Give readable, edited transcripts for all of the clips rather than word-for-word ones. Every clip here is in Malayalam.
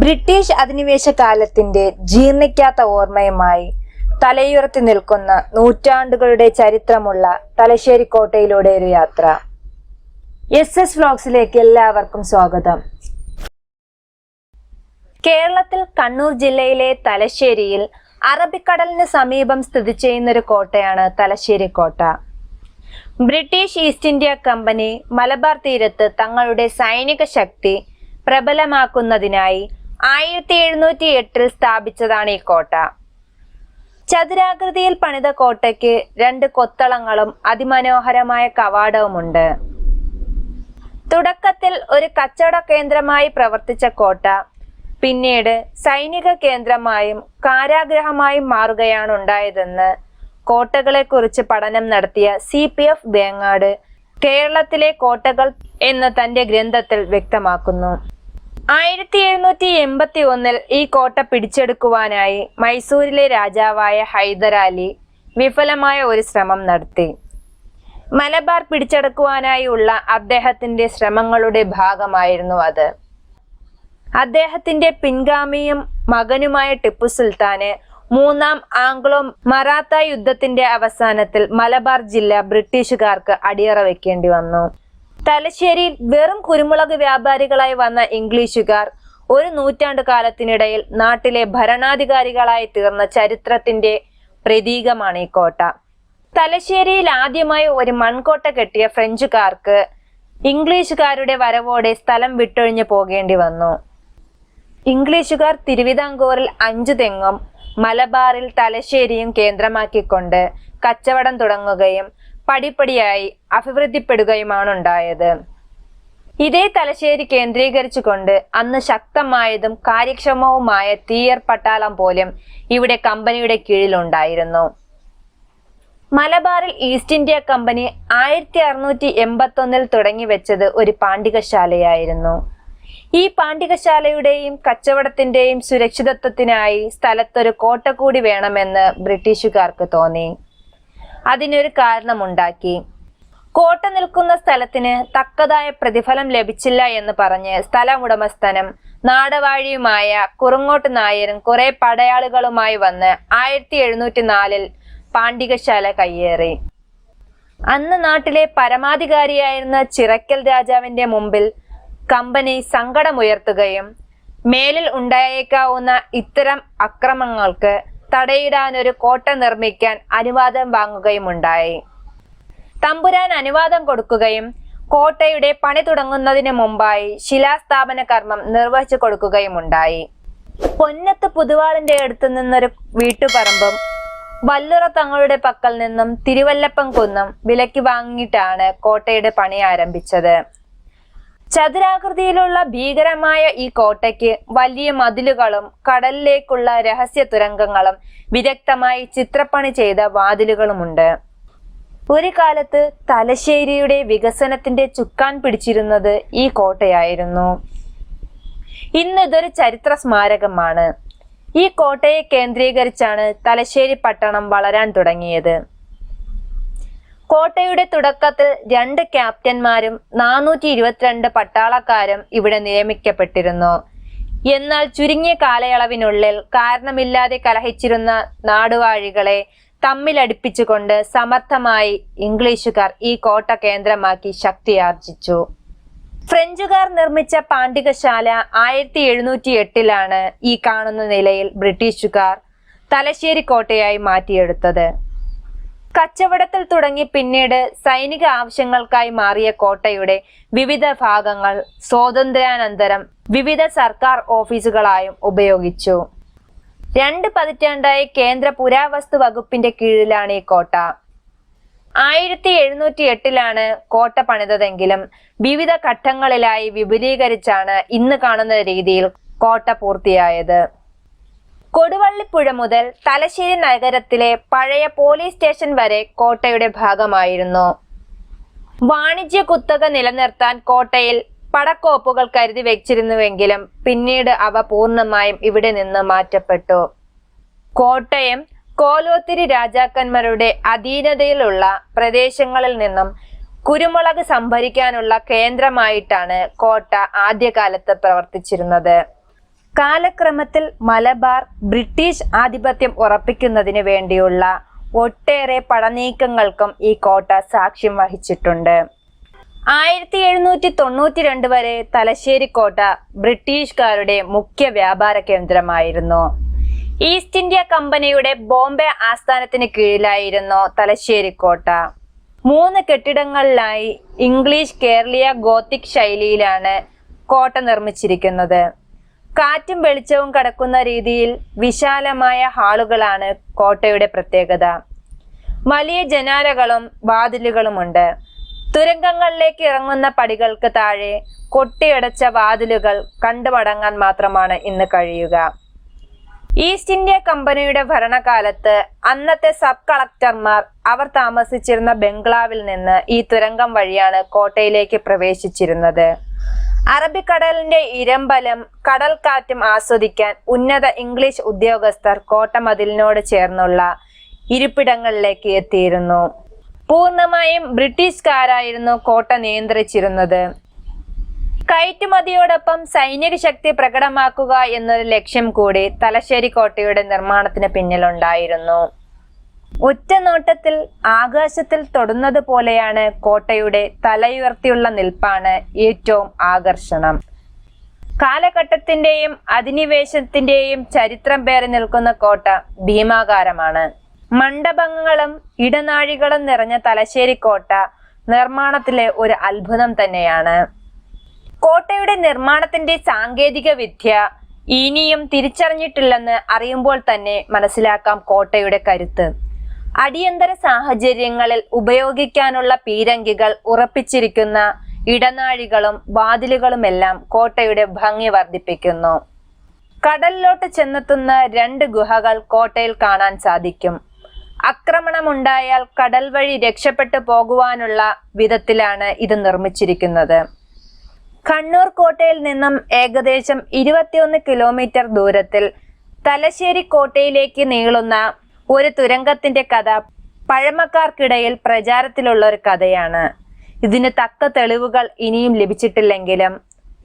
ബ്രിട്ടീഷ് അധിനിവേശ കാലത്തിന്റെ ജീർണിക്കാത്ത ഓർമ്മയുമായി തലയുയർത്തി നിൽക്കുന്ന നൂറ്റാണ്ടുകളുടെ ചരിത്രമുള്ള തലശ്ശേരി കോട്ടയിലൂടെ ഒരു യാത്ര. SS വ്ലോഗ്സിലേക്ക് എല്ലാവർക്കും സ്വാഗതം. കേരളത്തിൽ കണ്ണൂർ ജില്ലയിലെ തലശ്ശേരിയിൽ അറബിക്കടലിന് സമീപം സ്ഥിതി ചെയ്യുന്ന ഒരു കോട്ടയാണ് തലശ്ശേരി കോട്ട. British east India company Malabar തീരത്ത് തങ്ങളുടെ സൈനിക ശക്തി പ്രബലമാക്കുന്നതിനായി 1708 സ്ഥാപിച്ചതാണ് ഈ കോട്ട. ചതുരാകൃതിയിൽ പണിത കോട്ടയ്ക്ക് 2 കൊത്തളങ്ങളും അതിമനോഹരമായ കവാടവുമുണ്ട്. തുടക്കത്തിൽ ഒരു കച്ചവട കേന്ദ്രമായി പ്രവർത്തിച്ച കോട്ട പിന്നീട് സൈനിക കേന്ദ്രമായും കാരാഗ്രഹമായും മാറുകയാണ് ഉണ്ടായതെന്ന് കോട്ടകളെ കുറിച്ച് പഠനം നടത്തിയ CPF വേങ്ങാട് കേരളത്തിലെ കോട്ടകൾ എന്ന തന്റെ ഗ്രന്ഥത്തിൽ വ്യക്തമാക്കുന്നു. 1781 ഈ കോട്ട പിടിച്ചെടുക്കുവാനായി മൈസൂരിലെ രാജാവായ ഹൈദരാലി വിഫലമായ ഒരു ശ്രമം നടത്തി. മലബാർ പിടിച്ചെടുക്കുവാനായുള്ള അദ്ദേഹത്തിന്റെ ശ്രമങ്ങളുടെ ഭാഗമായിരുന്നു അത്. അദ്ദേഹത്തിന്റെ പിൻഗാമിയും മകനുമായ ടിപ്പു സുൽത്താന് 3ാം ആംഗ്ലോ മറാത്ത യുദ്ധത്തിന്റെ അവസാനത്തിൽ മലബാർ ജില്ല ബ്രിട്ടീഷുകാർക്ക് അടിയറ വെക്കേണ്ടി വന്നു. തലശ്ശേരിയിൽ വെറും കുരുമുളക് വ്യാപാരികളായി വന്ന ഇംഗ്ലീഷുകാർ 1 നൂറ്റാണ്ടു കാലത്തിനിടയിൽ നാട്ടിലെ ഭരണാധികാരികളായി തീർന്ന ചരിത്രത്തിന്റെ പ്രതീകമാണ് ഈ കോട്ട. തലശ്ശേരിയിൽ ആദ്യമായി ഒരു മൺകോട്ട കെട്ടിയ ഫ്രഞ്ചുകാർക്ക് ഇംഗ്ലീഷുകാരുടെ വരവോടെ സ്ഥലം വിട്ടൊഴിഞ്ഞു പോകേണ്ടി വന്നു. ഇംഗ്ലീഷുകാർ തിരുവിതാംകൂറിൽ 5 തെങ്ങും മലബാറിൽ തലശ്ശേരിയും കേന്ദ്രമാക്കിക്കൊണ്ട് കച്ചവടം തുടങ്ങുകയും പടിപ്പടിയായി അഭിവൃദ്ധിപ്പെടുകയുമാണ് ഉണ്ടായത്. ഇതേ തലശ്ശേരി കേന്ദ്രീകരിച്ചുകൊണ്ട് അന്ന് ശക്തമായതും കാര്യക്ഷമവുമായ തീയർ പട്ടാളം പോലും ഇവിടെ കമ്പനിയുടെ കീഴിലുണ്ടായിരുന്നു. മലബാറിൽ ഈസ്റ്റ് ഇന്ത്യ കമ്പനി 1681 തുടങ്ങി വെച്ചത് ഒരു പാണ്ഡികശാലയായിരുന്നു. ഈ പാണ്ഡികശാലയുടെയും കച്ചവടത്തിന്റെയും സുരക്ഷിതത്വത്തിനായി സ്ഥലത്തൊരു കോട്ട കൂടി വേണമെന്ന് ബ്രിട്ടീഷുകാർക്ക് തോന്നി. അതിനൊരു കാരണമുണ്ടാക്കി. കോട്ട നിൽക്കുന്ന സ്ഥലത്തിന് തക്കതായ പ്രതിഫലം ലഭിച്ചില്ല എന്ന് പറഞ്ഞ് സ്ഥലമുടമസ്ഥനും നാടവാഴിയുമായ കുറുങ്ങോട്ട് നായരും കുറെ പടയാളികളുമായി വന്ന് 1704 പാണ്ഡികശാല കയ്യേറി. അന്ന് നാട്ടിലെ പരമാധികാരിയായിരുന്ന ചിറക്കൽ രാജാവിന്റെ മുമ്പിൽ കമ്പനി സങ്കടമുയർത്തുകയും മേലിൽ ഉണ്ടായേക്കാവുന്ന ഇത്തരം അക്രമങ്ങൾക്ക് തടയിടാനൊരു കോട്ട നിർമ്മിക്കാൻ അനുവാദം വാങ്ങുകയും ഉണ്ടായി. തമ്പുരാൻ അനുവാദം കൊടുക്കുകയും കോട്ടയുടെ പണി തുടങ്ങുന്നതിന് മുമ്പായി ശിലാസ്ഥാപന കർമ്മം നിർവഹിച്ചു കൊടുക്കുകയും ഉണ്ടായി. പൊന്നത്ത് പുതുവാളിന്റെ അടുത്ത് നിന്നൊരു വീട്ടുപറമ്പും വല്ലുറ തങ്ങളുടെ പക്കൽ നിന്നും തിരുവല്ലപ്പം കുന്നും വിലയ്ക്ക് വാങ്ങിയിട്ടാണ് കോട്ടയുടെ പണി ആരംഭിച്ചത്. ചതുരാകൃതിയിലുള്ള ഭീകരമായ ഈ കോട്ടയ്ക്ക് വലിയ മതിലുകളും കടലിലേക്കുള്ള രഹസ്യ തുരങ്കങ്ങളും വിദഗ്ധമായി ചിത്രപ്പണി ചെയ്ത വാതിലുകളുമുണ്ട്. ഒരു കാലത്ത് തലശ്ശേരിയുടെ വികസനത്തിന്റെ ചുക്കാൻ പിടിച്ചിരുന്നത് ഈ കോട്ടയായിരുന്നു. ഇന്ന് ഇതൊരു ചരിത്ര സ്മാരകമാണ്. ഈ കോട്ടയെ കേന്ദ്രീകരിച്ചാണ് തലശ്ശേരി പട്ടണം വളരാൻ തുടങ്ങിയത്. കോട്ടയുടെ തുടക്കത്തിൽ 2 ക്യാപ്റ്റന്മാരും 422 പട്ടാളക്കാരും ഇവിടെ നിയമിക്കപ്പെട്ടിരുന്നു. എന്നാൽ ചുരുങ്ങിയ കാലയളവിനുള്ളിൽ കാരണമില്ലാതെ കലഹിച്ചിരുന്ന നാടുവാഴികളെ തമ്മിലടിപ്പിച്ചുകൊണ്ട് സമർത്ഥമായി ഇംഗ്ലീഷുകാർ ഈ കോട്ട കേന്ദ്രമാക്കി ശക്തിയാർജിച്ചു. ഫ്രഞ്ചുകാർ നിർമ്മിച്ച പാണ്ഡികശാല 1708 ഈ കാണുന്ന നിലയിൽ ബ്രിട്ടീഷുകാർ തലശ്ശേരി കോട്ടയായി മാറ്റിയെടുത്തത്. കച്ചവടത്തിൽ തുടങ്ങി പിന്നീട് സൈനിക ആവശ്യങ്ങൾക്കായി മാറിയ കോട്ടയുടെ വിവിധ ഭാഗങ്ങൾ സ്വാതന്ത്ര്യാനന്തരം വിവിധ സർക്കാർ ഓഫീസുകളായും ഉപയോഗിച്ചു. 2 പതിറ്റാണ്ടായി കേന്ദ്ര പുരാവസ്തു വകുപ്പിന്റെ കീഴിലാണ് ഈ കോട്ട. 1708 കോട്ട പണിതതെങ്കിലും വിവിധ ഘട്ടങ്ങളിലായി വിപുലീകരിച്ചാണ് ഇന്ന് കാണുന്ന രീതിയിൽ കോട്ട പൂർത്തിയായത്. കൊടുവള്ളിപ്പുഴ മുതൽ തലശ്ശേരി നഗരത്തിലെ പഴയ പോലീസ് സ്റ്റേഷൻ വരെ കോട്ടയുടെ ഭാഗമായിരുന്നു. വാണിജ്യ കുത്തക നിലനിർത്താൻ കോട്ടയിൽ പടക്കോപ്പുകൾ കരുതി വെച്ചിരുന്നുവെങ്കിലും പിന്നീട് അവ പൂർണ്ണമായും ഇവിടെ നിന്ന് മാറ്റപ്പെട്ടു. കോട്ടയം കോലോത്തിരി രാജാക്കന്മാരുടെ അധീനതയിലുള്ള പ്രദേശങ്ങളിൽ നിന്നും കുരുമുളക് സംഭരിക്കാനുള്ള കേന്ദ്രമായിട്ടാണ് കോട്ട ആദ്യകാലത്ത് പ്രവർത്തിച്ചിരുന്നത്. കാലക്രമത്തിൽ മലബാർ ബ്രിട്ടീഷ് ആധിപത്യം ഉറപ്പിക്കുന്നതിന് വേണ്ടിയുള്ള ഒട്ടേറെ പടനീക്കങ്ങൾക്കും ഈ കോട്ട സാക്ഷ്യം വഹിച്ചിട്ടുണ്ട്. 1792 വരെ തലശ്ശേരി കോട്ട ബ്രിട്ടീഷുകാരുടെ മുഖ്യ വ്യാപാര കേന്ദ്രമായിരുന്നു. ഈസ്റ്റ് ഇന്ത്യ കമ്പനിയുടെ ബോംബെ ആസ്ഥാനത്തിന് കീഴിലായിരുന്നു തലശ്ശേരി കോട്ട. 3 കെട്ടിടങ്ങളിലായി ഇംഗ്ലീഷ് കേരളീയ ഗോത്തിക് ശൈലിയിലാണ് കോട്ട നിർമ്മിച്ചിരിക്കുന്നത്. കാറ്റും വെളിച്ചവും കടക്കുന്ന രീതിയിൽ വിശാലമായ ഹാളുകളാണ് കോട്ടയുടെ പ്രത്യേകത. വലിയ ജനാലകളും വാതിലുകളുമുണ്ട്. തുരങ്കങ്ങളിലേക്ക് ഇറങ്ങുന്ന പടികൾക്ക് താഴെ കൊട്ടിയടച്ച വാതിലുകൾ കണ്ടുമടങ്ങാൻ മാത്രമാണ് ഇന്ന് കഴിയുക. ഈസ്റ്റ് ഇന്ത്യ കമ്പനിയുടെ ഭരണകാലത്ത് അന്നത്തെ സബ് കളക്ടർമാർ അവർ താമസിച്ചിരുന്ന ബംഗ്ലാവിൽ നിന്ന് ഈ തുരങ്കം വഴിയാണ് കോട്ടയിലേക്ക് പ്രവേശിച്ചിരുന്നത്. അറബിക്കടലിന്റെ ഇരമ്പലും കടൽക്കാറ്റും ആസ്വദിക്കാൻ ഉന്നത ഇംഗ്ലീഷ് ഉദ്യോഗസ്ഥർ കോട്ടമതിലിനോട് ചേർന്നുള്ള ഇരിപ്പിടങ്ങളിലേക്ക് എത്തിയിരുന്നു. പൂർണ്ണമായും ബ്രിട്ടീഷുകാരായിരുന്നു കോട്ട നിയന്ത്രിച്ചിരുന്നത്. കയറ്റുമതിയോടൊപ്പം സൈനിക ശക്തി പ്രകടമാക്കുക എന്നൊരു ലക്ഷ്യം കൂടി തലശ്ശേരി കോട്ടയുടെ നിർമ്മാണത്തിന് പിന്നിലുണ്ടായിരുന്നു. ഒറ്റ നോട്ടത്തിൽ ആകാശത്തിൽ തൊടുന്നത് പോലെയാണ് കോട്ടയുടെ തലയുയർത്തിയുള്ള നിൽപ്പാണ് ഏറ്റവും ആകർഷണം. കാലഘട്ടത്തിന്റെയും അധിനിവേശത്തിന്റെയും ചരിത്രം പേറി നിൽക്കുന്ന കോട്ട ഭീമാകാരമാണ്. മണ്ഡപങ്ങളും ഇടനാഴികളും നിറഞ്ഞ തലശ്ശേരി കോട്ട നിർമ്മാണത്തിലെ ഒരു അത്ഭുതം തന്നെയാണ്. കോട്ടയുടെ നിർമ്മാണത്തിന്റെ സാങ്കേതിക വിദ്യ ഇനിയും തിരിച്ചറിഞ്ഞിട്ടില്ലെന്ന് അറിയുമ്പോൾ തന്നെ മനസ്സിലാക്കാം കോട്ടയുടെ കരുത്ത്. അടിയന്തര സാഹചര്യങ്ങളിൽ ഉപയോഗിക്കാനുള്ള പീരങ്കികൾ ഉറപ്പിച്ചിരിക്കുന്ന ഇടനാഴികളും വാതിലുകളുമെല്ലാം കോട്ടയുടെ ഭംഗി വർദ്ധിപ്പിക്കുന്നു. കടലിലോട്ട് ചെന്നെത്തുന്ന 2 ഗുഹകൾ കോട്ടയിൽ കാണാൻ സാധിക്കും. ആക്രമണമുണ്ടായാൽ കടൽ വഴി രക്ഷപ്പെട്ടു പോകുവാനുള്ള വിധത്തിലാണ് ഇത് നിർമ്മിച്ചിരിക്കുന്നത്. കണ്ണൂർ കോട്ടയിൽ നിന്നും ഏകദേശം 21 കിലോമീറ്റർ ദൂരത്തിൽ തലശ്ശേരി കോട്ടയിലേക്ക് നീളുന്ന ഒരു തുരങ്കത്തിന്റെ കഥ പഴമക്കാർക്കിടയിൽ പ്രചാരത്തിലുള്ള ഒരു കഥയാണ്. ഇതിന് തക്ക തെളിവുകൾ ഇനിയും ലഭിച്ചിട്ടില്ലെങ്കിലും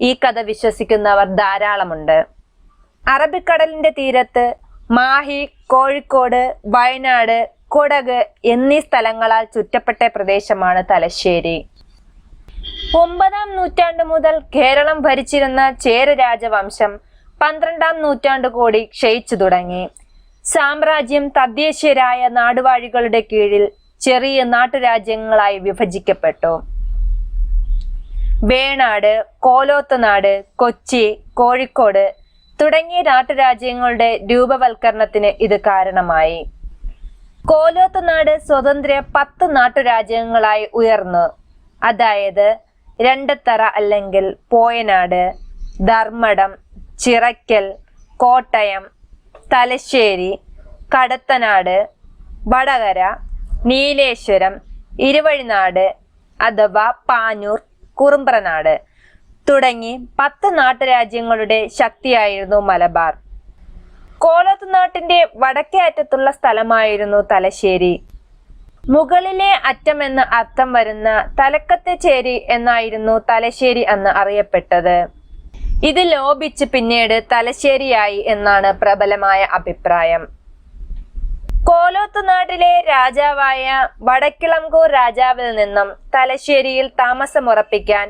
ഈ കഥ വിശ്വസിക്കുന്നവർ ധാരാളമുണ്ട്. അറബിക്കടലിന്റെ തീരത്ത് മാഹി, കോഴിക്കോട്, വയനാട്, കൊടക് എന്നീ സ്ഥലങ്ങളാൽ ചുറ്റപ്പെട്ട പ്രദേശമാണ് തലശ്ശേരി. 9-ാം നൂറ്റാണ്ട് മുതൽ കേരളം ഭരിച്ചിരുന്ന ചേര രാജവംശം 12-ാം നൂറ്റാണ്ട് കൂടി ക്ഷയിച്ചു തുടങ്ങി. സാമ്രാജ്യം തദ്ദേശീയരായ നാടുവാഴികളുടെ കീഴിൽ ചെറിയ നാട്ടുരാജ്യങ്ങളായി വിഭജിക്കപ്പെട്ടു. വേണാട്, കോലോത്തുനാട്, കൊച്ചി, കോഴിക്കോട് തുടങ്ങിയ നാട്ടുരാജ്യങ്ങളുടെ രൂപവൽക്കരണത്തിന് ഇത് കാരണമായി. കോലോത്തുനാട് സ്വതന്ത്ര 10 നാട്ടുരാജ്യങ്ങളായി ഉയർന്നു. അതായത് രണ്ടത്തറ അല്ലെങ്കിൽ പോയനാട്, ധർമ്മടം, ചിറക്കൽ, കോട്ടയം, തലശ്ശേരി, കടത്തനാട്, വടകര, നീലേശ്വരം, ഇരുവഴിനാട് അഥവാ പാനൂർ, കുറുമ്പ്രനാട് തുടങ്ങി 10 നാട്ടുരാജ്യങ്ങളുടെ ശക്തിയായിരുന്നു മലബാർ. കോലോത്തുനാട്ടിന്റെ വടക്കേ അറ്റത്തുള്ള സ്ഥലമായിരുന്നു തലശ്ശേരി. മുകളിലെ അറ്റം എന്ന് അർത്ഥം വരുന്ന തലക്കത്തെ ചേരി എന്നായിരുന്നു തലശ്ശേരി അന്ന് അറിയപ്പെട്ടത്. ഇത് ലോപിച്ച് പിന്നീട് തലശ്ശേരിയായി എന്നാണ് പ്രബലമായ അഭിപ്രായം. കോലോത്തുനാട്ടിലെ രാജാവായ വടക്കിളംകൂർ രാജാവിൽ നിന്നും തലശ്ശേരിയിൽ താമസമുറപ്പിക്കാൻ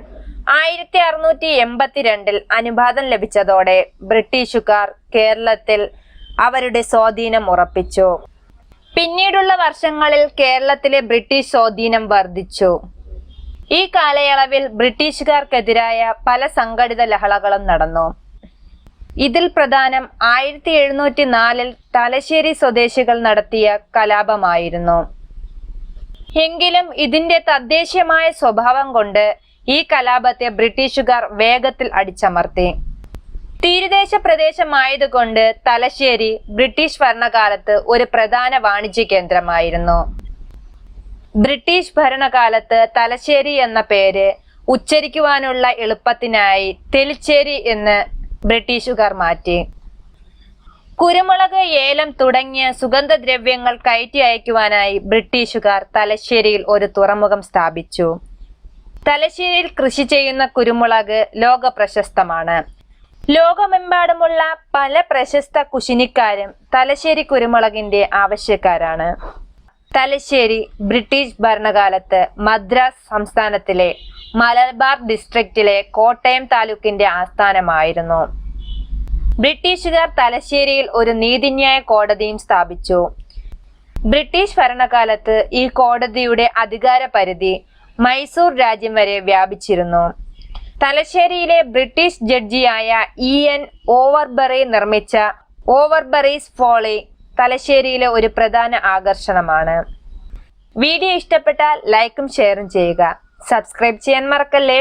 1682 അനുവാദം ലഭിച്ചതോടെ ബ്രിട്ടീഷുകാർ കേരളത്തിൽ അവരുടെ സ്വാധീനം ഉറപ്പിച്ചു. പിന്നീടുള്ള വർഷങ്ങളിൽ കേരളത്തിലെ ബ്രിട്ടീഷ് സ്വാധീനം വർദ്ധിച്ചു. ഈ കാലയളവിൽ ബ്രിട്ടീഷുകാർക്കെതിരായ പല സംഘടിത ലഹളകളും നടന്നു. ഇതിൽ പ്രധാനം 1704 തലശ്ശേരി സ്വദേശികൾ നടത്തിയ കലാപമായിരുന്നു. എങ്കിലും ഇതിന്റെ തദ്ദേശീയമായ സ്വഭാവം കൊണ്ട് ഈ കലാപത്തെ ബ്രിട്ടീഷുകാർ വേഗത്തിൽ അടിച്ചമർത്തി. തീരദേശ പ്രദേശമായതുകൊണ്ട് തലശ്ശേരി ബ്രിട്ടീഷ് ഭരണകാലത്ത് ഒരു പ്രധാന വാണിജ്യ കേന്ദ്രമായിരുന്നു. ബ്രിട്ടീഷ് ഭരണകാലത്ത് തലശ്ശേരി എന്ന പേര് ഉച്ചരിക്കുവാനുള്ള എളുപ്പത്തിനായി തെലിച്ചേരി എന്ന് ബ്രിട്ടീഷുകാർ മാറ്റി. കുരുമുളക്, ഏലം തുടങ്ങിയ സുഗന്ധദ്രവ്യങ്ങൾ കയറ്റി അയക്കുവാനായി ബ്രിട്ടീഷുകാർ തലശ്ശേരിയിൽ ഒരു തുറമുഖം സ്ഥാപിച്ചു. തലശ്ശേരിയിൽ കൃഷി ചെയ്യുന്ന കുരുമുളക് ലോക പ്രശസ്തമാണ്. ലോകമെമ്പാടുമുള്ള പല പ്രശസ്ത കുശിനിക്കാരും തലശ്ശേരി കുരുമുളകിന്റെ ആവശ്യക്കാരാണ്. തലശ്ശേരി ബ്രിട്ടീഷ് ഭരണകാലത്ത് മദ്രാസ് സംസ്ഥാനത്തിലെ മലബാർ ഡിസ്ട്രിക്റ്റിലെ കോട്ടയം താലൂക്കിന്റെ ആസ്ഥാനമായിരുന്നു. ബ്രിട്ടീഷുകാർ തലശ്ശേരിയിൽ ഒരു നീതിന്യായ കോടതിയും സ്ഥാപിച്ചു. ബ്രിട്ടീഷ് ഭരണകാലത്ത് ഈ കോടതിയുടെ അധികാര പരിധി മൈസൂർ രാജ്യം വരെ വ്യാപിച്ചിരുന്നു. തലശ്ശേരിയിലെ ബ്രിട്ടീഷ് ജഡ്ജിയായ E.N. ഓവർബറി നിർമ്മിച്ച ഓവർബറീസ് ഫോളി തലശ്ശേരിയിലെ ഒരു പ്രധാന ആകർഷണമാണ്. വീഡിയോ ഇഷ്ടപ്പെട്ടാൽ ലൈക്കും ഷെയറും ചെയ്യുക. സബ്സ്ക്രൈബ് ചെയ്യാൻ മറക്കല്ലേ.